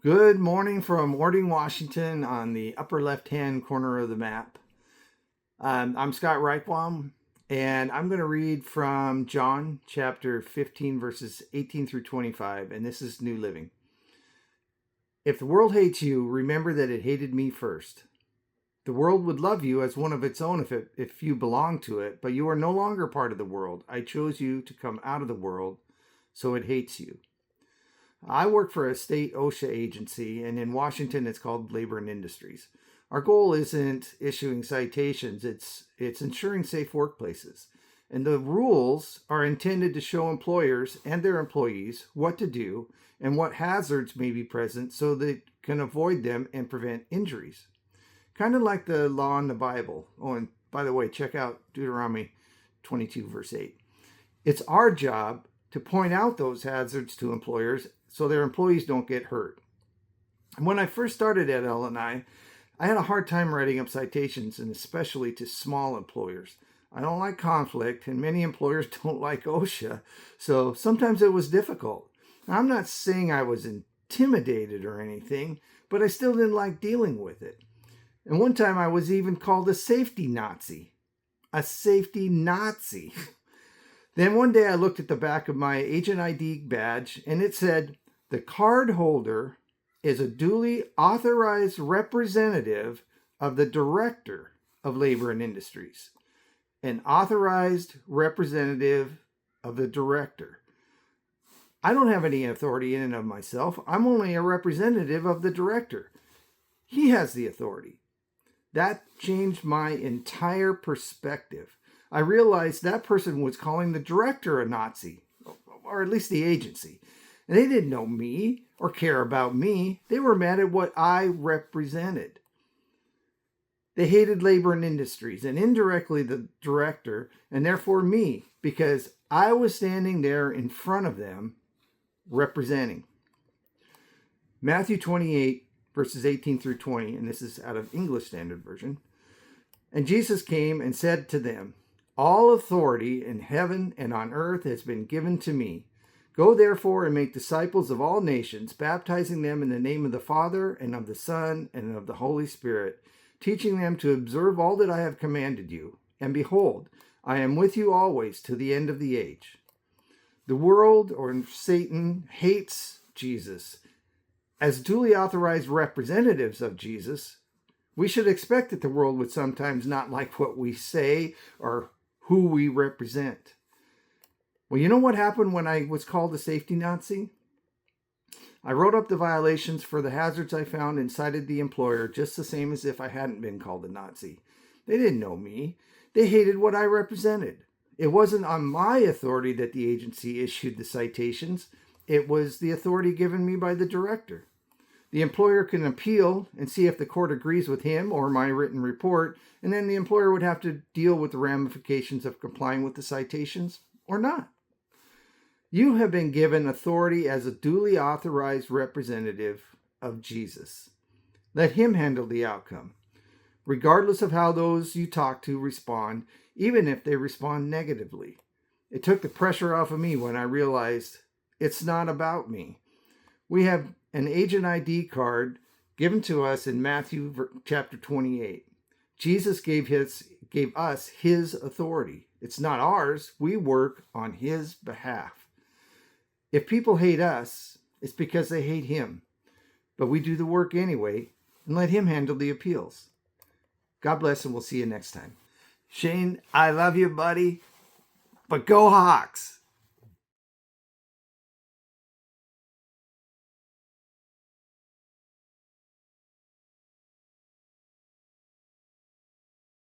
Good morning from Ording, Washington on the upper left-hand corner of the map. I'm Scott Reichbaum, and I'm going to read from John chapter 15, verses 18 through 25, and this is New Living. If the world hates you, remember that it hated me first. The world would love you as one of its own if you belong to it, but you are no longer part of the world. I chose you to come out of the world, so it hates you. I work for a state OSHA agency, and in Washington it's called Labor and Industries. Our goal isn't issuing citations, it's ensuring safe workplaces. And the rules are intended to show employers and their employees what to do and what hazards may be present so they can avoid them and prevent injuries. Kind of like the law in the Bible. Oh, and by the way, check out Deuteronomy 22, verse 8. It's our job to point out those hazards to employers so their employees don't get hurt. And when I first started at L&I had a hard time writing up citations, and especially to small employers. I don't like conflict, and many employers don't like OSHA, so sometimes it was difficult. Now, I'm not saying I was intimidated or anything, but I still didn't like dealing with it. And one time I was even called a safety Nazi. A safety Nazi. Then one day I looked at the back of my agent ID badge, and it said, "The card holder is a duly authorized representative of the Director of Labor and Industries." An authorized representative of the Director. I don't have any authority in and of myself. I'm only a representative of the Director. He has the authority. That changed my entire perspective. I realized that person was calling the director a Nazi, or at least the agency. And they didn't know me or care about me. They were mad at what I represented. They hated Labor and Industries, and indirectly the director, and therefore me, because I was standing there in front of them representing. Matthew 28, verses 18 through 20, and this is out of English Standard Version. And Jesus came and said to them, "All authority in heaven and on earth has been given to me. Go therefore and make disciples of all nations, baptizing them in the name of the Father and of the Son and of the Holy Spirit, teaching them to observe all that I have commanded you. And behold, I am with you always to the end of the age." The world, or Satan, hates Jesus. As duly authorized representatives of Jesus, we should expect that the world would sometimes not like what we say or who we represent. Well, you know what happened when I was called a safety Nazi? I wrote up the violations for the hazards I found and cited the employer just the same as if I hadn't been called a Nazi. They didn't know me. They hated what I represented. It wasn't on my authority that the agency issued the citations. It was the authority given me by the director. The employer can appeal and see if the court agrees with him or my written report, and then the employer would have to deal with the ramifications of complying with the citations or not. You have been given authority as a duly authorized representative of Jesus. Let him handle the outcome, regardless of how those you talk to respond, even if they respond negatively. It took the pressure off of me when I realized it's not about me. We have an agent ID card given to us in Matthew chapter 28. Jesus gave us his authority. It's not ours. We work on his behalf. If people hate us, it's because they hate him. But we do the work anyway and let him handle the appeals. God bless, and we'll see you next time. Shane, I love you, buddy, but go Hawks.